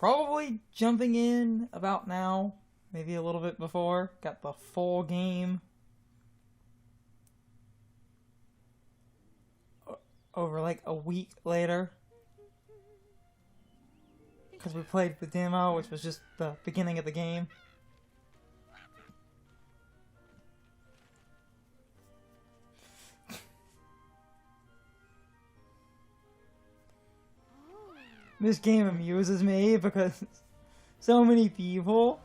probably jumping in about now, maybe a little bit before. Got the full game over like a week later. Because we played the demo, which was just the beginning of the game. This game amuses me because so many people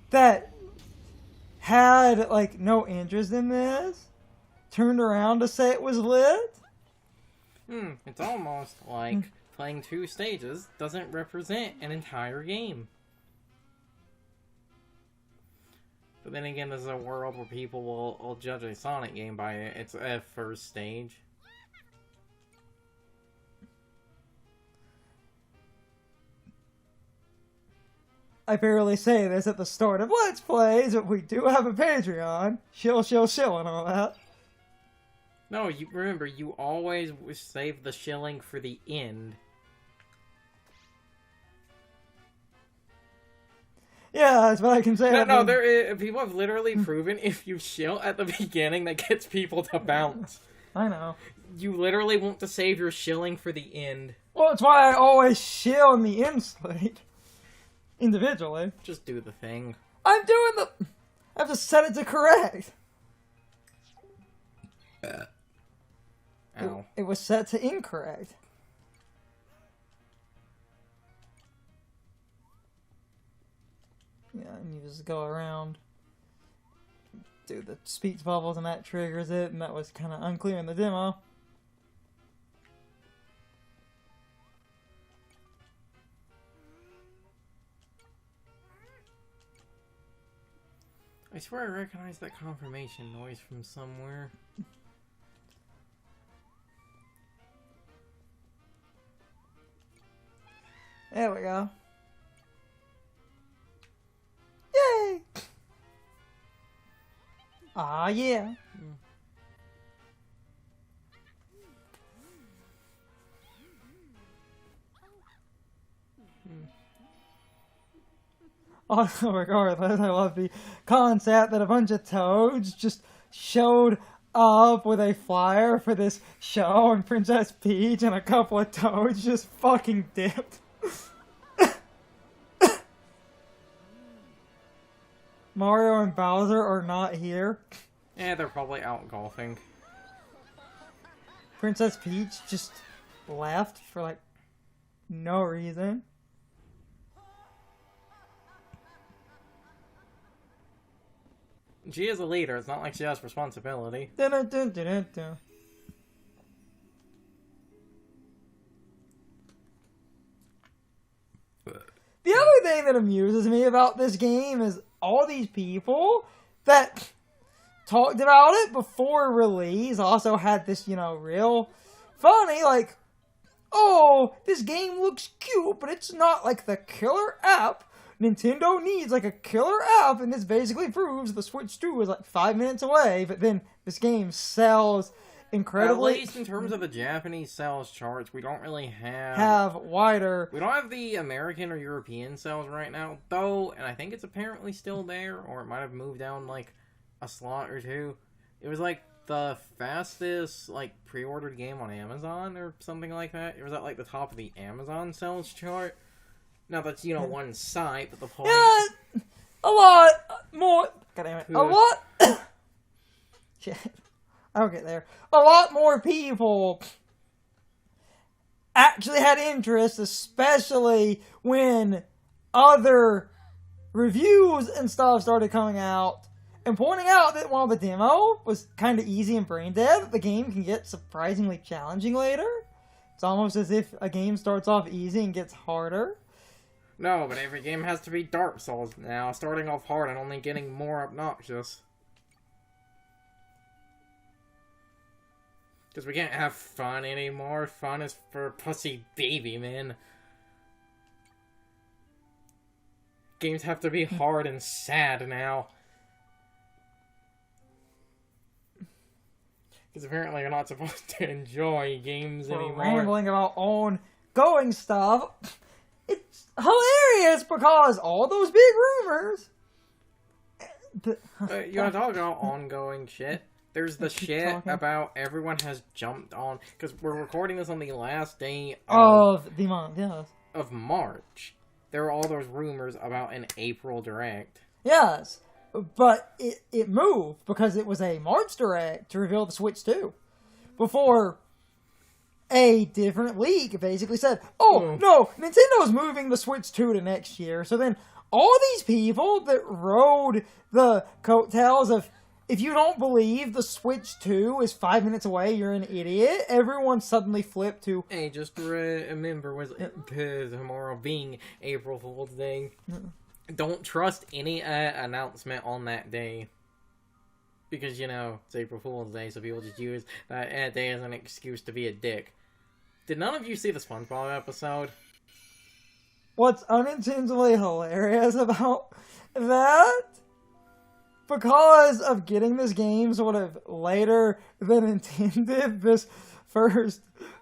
that had like no interest in this turned around to say it was lit. It's almost like playing 2 stages doesn't represent an entire game. But then again, there's a world where people will judge a Sonic game by its first stage. I barely say this at the start of Let's Plays, but we do have a Patreon. Shill, and all that. No, you remember, you always save the shilling for the end. Yeah, that's what I can say. No, people have literally proven if you shill at the beginning, that gets people to bounce. I know. You literally want to save your shilling for the end. Well, that's why I always shill in the end slate. Individually. Just do the thing. I'm doing the... I have to set it to correct. Ow. It was set to incorrect. Yeah, and you just go around, do the speech bubbles, and that triggers it, and that was kind of unclear in the demo. I swear I recognize that confirmation noise from somewhere. There we go. Yay! Ah, yeah. Also, regardless, I love the concept that a bunch of toads just showed up with a flyer for this show, and Princess Peach and a couple of toads just fucking dipped. Mario and Bowser are not here. Yeah, they're probably out golfing. Princess Peach just left for, like, no reason. She is a leader. It's not like she has responsibility. Dun, dun, dun, dun, dun, dun. The other thing that amuses me about this game is all these people that talked about it before release also had this, real funny, like, oh, this game looks cute, but it's not like the killer app. Nintendo needs like a killer app, and this basically proves the Switch 2 is like 5 minutes away, but then this game sells incredibly... At least in terms of the Japanese sales charts, we don't really have wider... We don't have the American or European sales right now, though, and I think it's apparently still there, or it might have moved down like a slot or two. It was like the fastest like pre-ordered game on Amazon or something like that. It was at like the top of the Amazon sales chart. Now that's, one site, but the point... Yeah, a lot more... God damn it. A lot... Shit. I'll get there. A lot more people actually had interest, especially when other reviews and stuff started coming out and pointing out that while the demo was kind of easy and brain dead, the game can get surprisingly challenging later. It's almost as if a game starts off easy and gets harder. No, but every game has to be Dark Souls now, starting off hard and only getting more obnoxious. Because we can't have fun anymore. Fun is for pussy baby men. Games have to be hard and sad now. Because apparently you're not supposed to enjoy games anymore. Rambling about ongoing stuff. it's hilarious because all those big rumors. You want to talk about ongoing shit? There's the shit talking. about everyone has jumped on, because we're recording this on the last day Of the month, yes. of March. There were all those rumors about an April Direct. Yes, but it moved because it was a March Direct to reveal the Switch 2. Before a different leak basically said, oh, no, Nintendo's moving the Switch 2 to next year. So then all these people that rode the coattails of, if you don't believe the Switch 2 is 5 minutes away, you're an idiot, everyone suddenly flipped to... Hey, just remember, was tomorrow being April Fool's Day. Don't trust any announcement on that day. Because, you know, it's April Fool's Day, so people just use that day as an excuse to be a dick. Did none of you see the SpongeBob episode? What's unintentionally hilarious about that, because of getting this game sort of later than intended, this first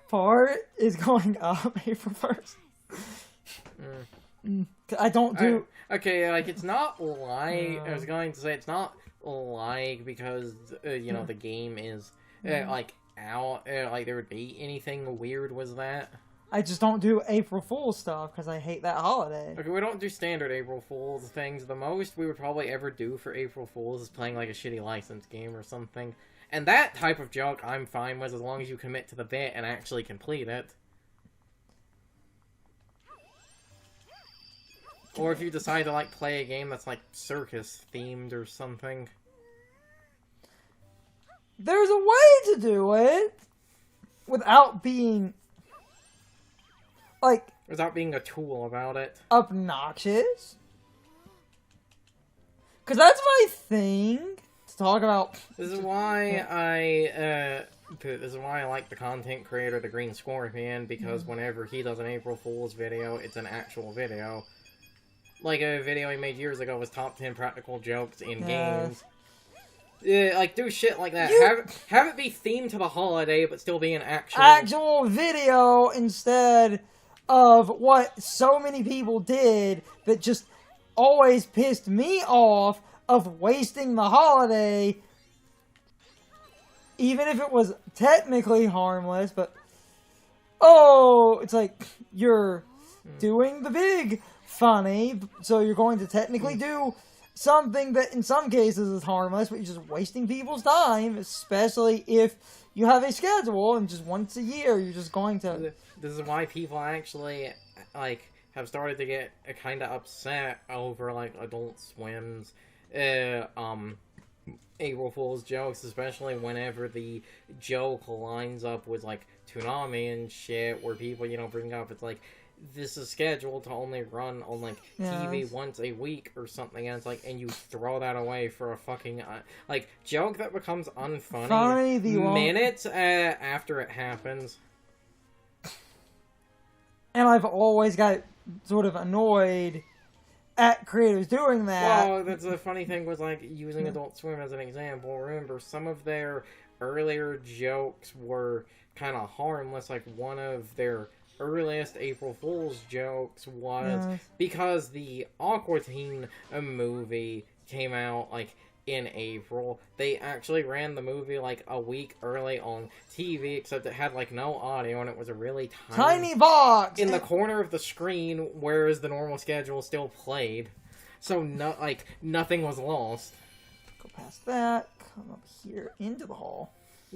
part is going up April 1st. I don't do... Okay, like, it's not like... I was going to say, it's not like, because, you know, the game is, like, out, like, there would be anything weird with that. I just don't do April Fool's stuff, because I hate that holiday. Okay, we don't do standard April Fool's things. The most we would probably ever do for April Fool's is playing, like, a shitty licensed game or something. And that type of joke I'm fine with, as long as you commit to the bit and actually complete it. Or if you decide to, like, play a game that's, like, circus-themed or something. There's a way to do it without being, like... Without being a tool about it. Obnoxious. Because that's my thing to talk about. This is why this is why I like the content creator, the Green Scorpion, because whenever he does an April Fool's video, it's an actual video. Like a video he made years ago was top 10 practical jokes in games. Like, do shit like that. Have it be themed to the holiday, but still be an actual video instead of what so many people did that just always pissed me off of wasting the holiday, even if it was technically harmless, but it's like, you're doing the big funny, so you're going to technically do something that in some cases is harmless, but you're just wasting people's time, especially if you have a schedule and just once a year you're just going to... This is why people actually, like, have started to get kind of upset over, like, Adult Swim's April Fool's jokes, especially whenever the joke lines up with, like, Toonami and shit, where people, you know, bring up, it's like, this is scheduled to only run on, like, TV once a week or something, and it's like, and you throw that away for a fucking, like, joke that becomes unfunny minutes after it happens. And I've always got sort of annoyed at creators doing that. Well, that's the funny thing was, like, using Adult Swim as an example. Remember, some of their earlier jokes were kind of harmless. Like, one of their earliest April Fool's jokes was because the Aqua Teen movie came out, like, in April. They actually ran the movie, like, a week early on TV, except it had, like, no audio, and it was a really tiny box in the corner of the screen, whereas the normal schedule still played. So, nothing was lost. Go past that, come up here into the hall.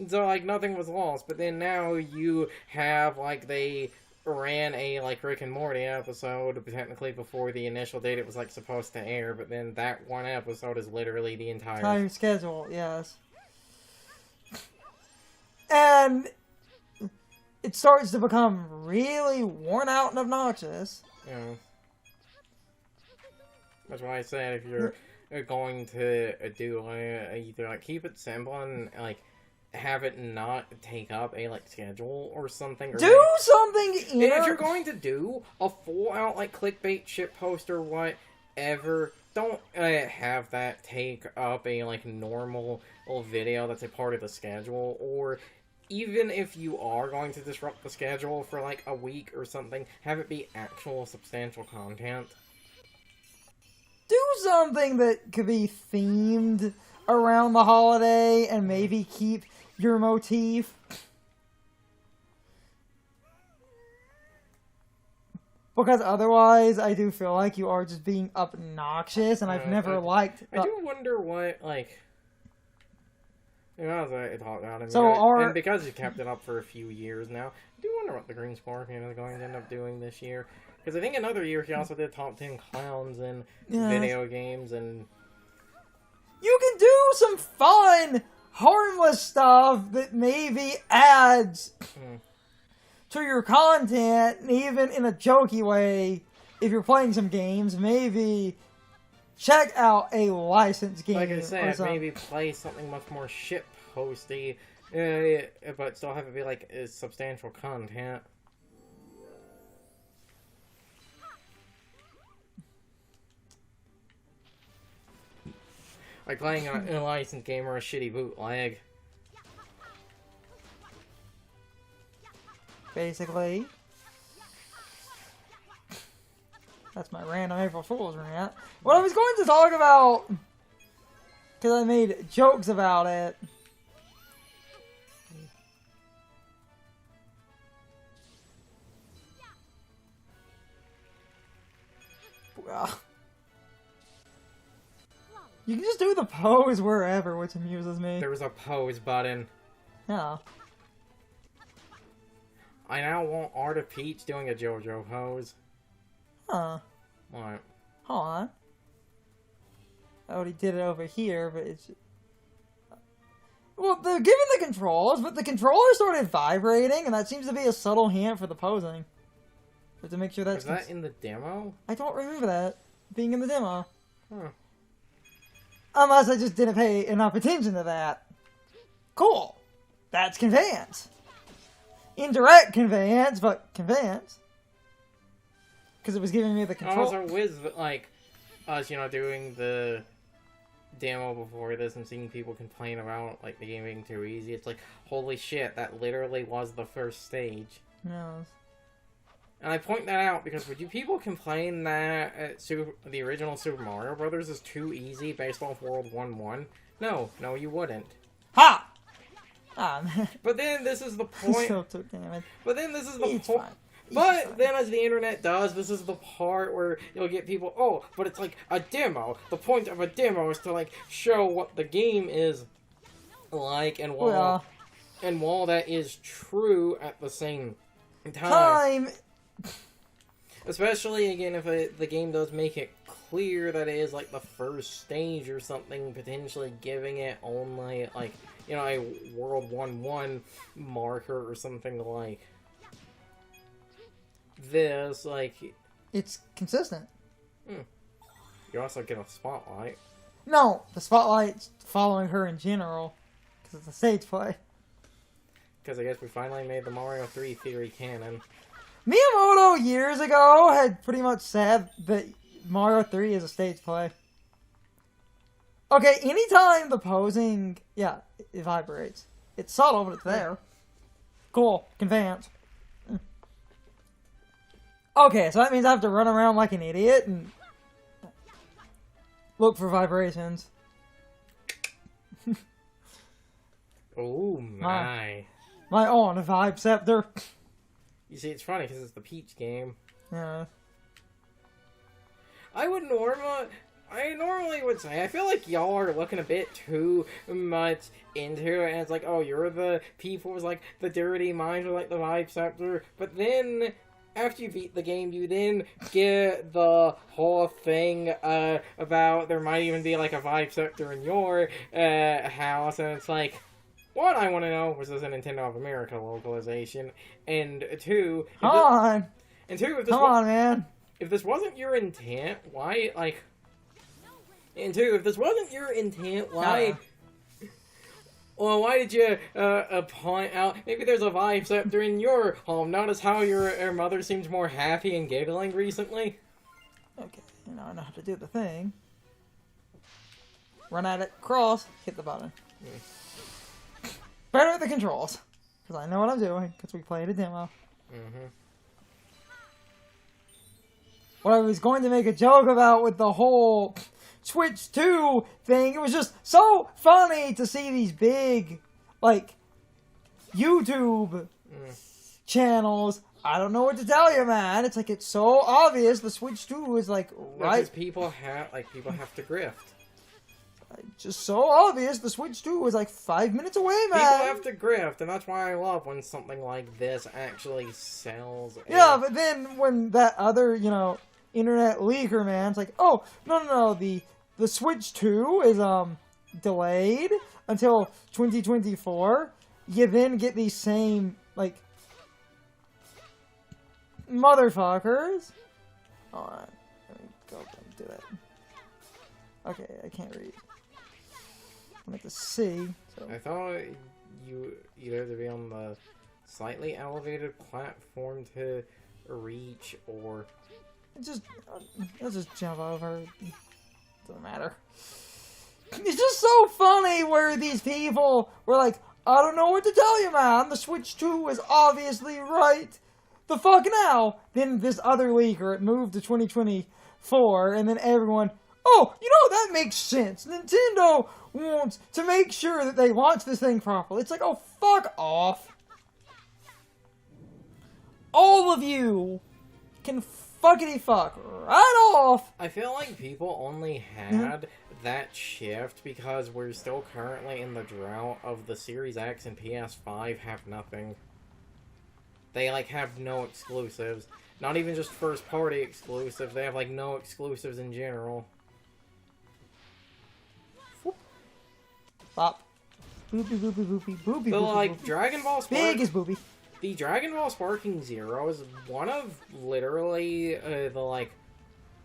So, like, nothing was lost, but then now you have, like, they ran a, like, Rick and Morty episode, technically before the initial date it was, like, supposed to air, but then that one episode is literally the entire schedule, yes. And it starts to become really worn out and obnoxious. Yeah. That's why I said, if you're going to do, either, like, keep it simple and, like, have it not take up a, like, schedule or something. Or do something! If you're going to do a full-out, like, clickbait shitpost or whatever, don't have that take up a, like, normal video that's a part of the schedule. Or even if you are going to disrupt the schedule for like a week or something, have it be actual substantial content. Do something that could be themed around the holiday and maybe keep your motif. Because otherwise, I do feel like you are just being obnoxious, and I've never liked... I do wonder what, like... You know, as I talked about him, and because you kept it up for a few years now, I do wonder what the Green Scorpion is going to end up doing this year. Because I think another year he also did top 10 clowns in video games, and... You can do some fun, harmless stuff that maybe adds... to your content, even in a jokey way. If you're playing some games, maybe check out a licensed game. Like I said, maybe play something much more shitposty, but still have it be like substantial content. Like playing a licensed game or a shitty bootleg. Basically. That's my random April Fool's rant. What I was going to talk about, because I made jokes about it. Well, you can just do the pose wherever, which amuses me. There was a pose button. Yeah. I now want Art of Peach doing a JoJo pose. Huh. What? Hold on. I already did it over here, but it's... Well, they're giving the controls, but the controller started vibrating, and that seems to be a subtle hint for the posing. But to make sure that's... Was that in the demo? I don't remember that being in the demo. Huh. Unless I just didn't pay enough attention to that. Cool. That's conveyance. Indirect conveyance, but conveyance. Because it was giving me the control. Also, with, like, us, you know, doing the demo before this and seeing people complain about, like, the game being too easy, it's like, holy shit, that literally was the first stage. No. And I point that out because would you people complain that the original Super Mario Brothers is too easy based off World 1-1? No, you wouldn't. Ha! Ah, man. But then this is the point. Still took damage. But then this is the point. But then, as the internet does, this is the part where you'll get people, oh, but it's like a demo. The point of a demo is to, like, show what the game is like, and while that is true at the same time. Especially, again, if the game does make it clear that it is, like, the first stage or something, potentially giving it only, like, you know, a World 1-1 marker or something like this, like... It's consistent. You also get a spotlight. No, the spotlight's following her in general, because it's a stage play. Because I guess we finally made the Mario 3 theory canon. Miyamoto years ago had pretty much said that Mario 3 is a stage play. Okay, anytime the posing, yeah, it vibrates. It's subtle, but it's there. Cool. Conveyance. Okay, so that means I have to run around like an idiot and look for vibrations. Oh my. My own vibe scepter. You see, it's funny because it's the Peach game. Yeah. I normally would say, I feel like y'all are looking a bit too much into it, and it's like, oh, you're the people with, like, the dirty minds or, like, the vibe scepter, but then, after you beat the game, you then get the whole thing, about there might even be, like, a vibe scepter in your, house, and it's like, one, I want to know, was this a Nintendo of America localization, and two... Come on, man. If this wasn't your intent, why, like... And two, if this wasn't your intent, why... Well, why did you, point out... Maybe there's a vibe scepter in your home. Notice how your mother seems more happy and giggling recently? Okay, I know how to do the thing. Run at it, cross, hit the button. Better at the controls. because I know what I'm doing, because we played a demo. Mm-hmm. What I was going to make a joke about with the whole Switch 2 thing, it was just so funny to see these big, like, YouTube channels. I don't know what to tell you, man. It's like, it's so obvious the Switch 2 is, like, right... Because people have to grift. Just so obvious the Switch 2 is, like, 5 minutes away, man. People have to grift, and that's why I love when something like this actually sells. Yeah, but then when that other, you know, internet leaker man's like, oh, no, the Switch 2 is, delayed until 2024, you then get these same, like, motherfuckers. Hold on. Let me go and do that. Okay, I can't read. I'm at the C. So. I thought you'd have to be on the slightly elevated platform to reach, or... Let's just jump over. Doesn't matter. It's just so funny where these people were like, I don't know what to tell you, man. The Switch 2 is obviously right the fuck now. Then this other leaker, it moved to 2024, and then everyone, oh, you know, that makes sense. Nintendo wants to make sure that they launch this thing properly. It's like, oh, fuck off. All of you can fuckity fuck right off. I feel like people only had that shift because we're still currently in the drought of the Series X and PS5 have nothing. They, like, have no exclusives. Not even just first-party exclusives. They have, like, no exclusives in general. Bop. Boopy, boopy, boopy, boopy, But, boopy, like, boopy. Dragon Ball Spark... Big is boopy. The Dragon Ball Sparking Zero is one of literally the, like,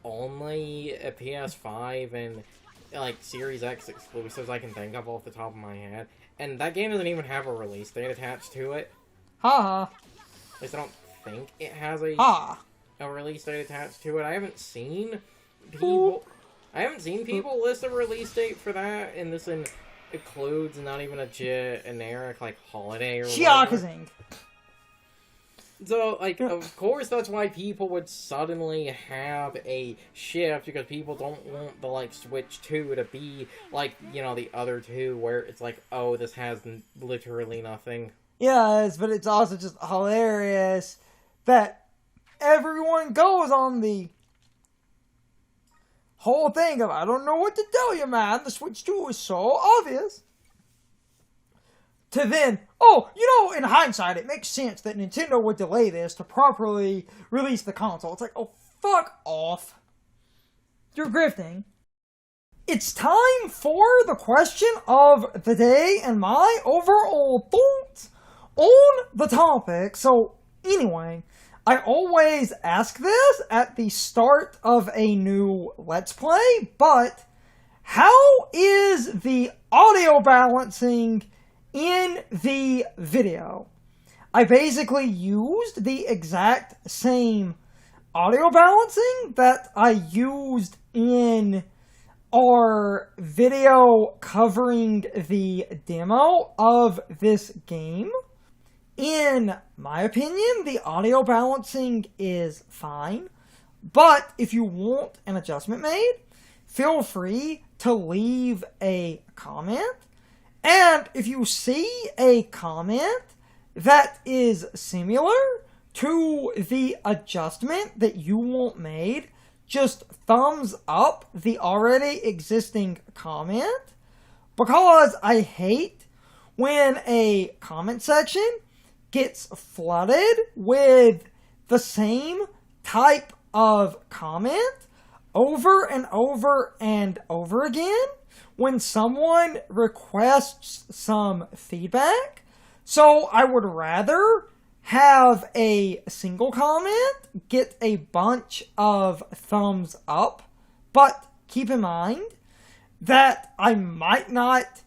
only PS5 and, like, Series X exclusives I can think of off the top of my head. And that game doesn't even have a release date attached to it. Ha At least I don't think it has a release date attached to it. I haven't seen people list a release date for that, and this includes not even a generic, like, holiday or whatever. So, like, of course that's why people would suddenly have a shift, because people don't want the, like, Switch 2 to be, like, you know, the other two, where it's like, oh, this has literally nothing. Yes, but it's also just hilarious that everyone goes on the whole thing of, I don't know what to tell you, man, the Switch 2 is so obvious. To then, oh, you know, in hindsight, it makes sense that Nintendo would delay this to properly release the console. It's like, oh, fuck off. You're grifting. It's time for the question of the day and my overall thoughts on the topic. So, anyway, I always ask this at the start of a new Let's Play, but how is the audio balancing in the video? I basically used the exact same audio balancing that I used in our video covering the demo of this game. In my opinion, the audio balancing is fine, but if you want an adjustment made, feel free to leave a comment. And if you see a comment that is similar to the adjustment that you want made, just thumbs up the already existing comment, because I hate when a comment section gets flooded with the same type of comment over and over and over again when someone requests some feedback. So I would rather have a single comment get a bunch of thumbs up, but keep in mind that I might not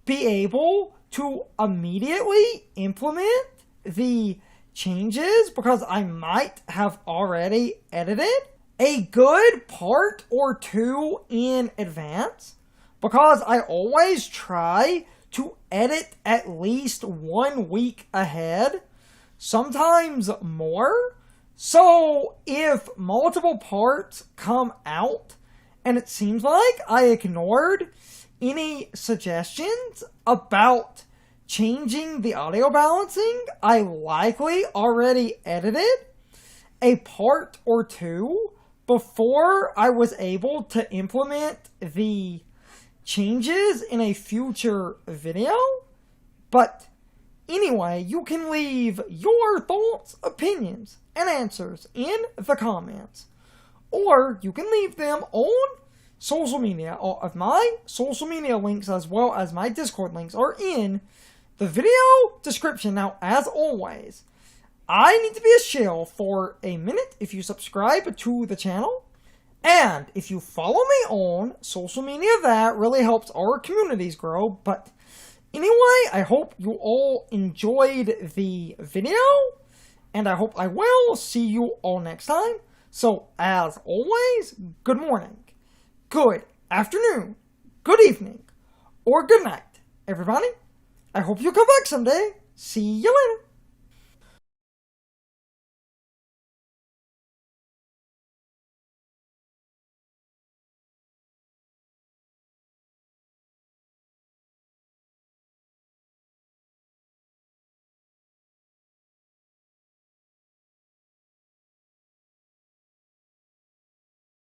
be able to immediately implement the changes because I might have already edited a good part or two in advance, because I always try to edit at least 1 week ahead, sometimes more. So if multiple parts come out and it seems like I ignored any suggestions about changing the audio balancing, I likely already edited a part or two before I was able to implement the changes in a future video. But anyway, you can leave your thoughts, opinions, and answers in the comments. Or you can leave them on social media. All of my social media links as well as my Discord links are in the video description. Now, as always, I need to be a shill for a minute if you subscribe to the channel. And if you follow me on social media, that really helps our communities grow. But anyway, I hope you all enjoyed the video. And I hope I will see you all next time. So, as always, good morning, good afternoon, good evening, or good night, everybody. I hope you come back someday. See you later.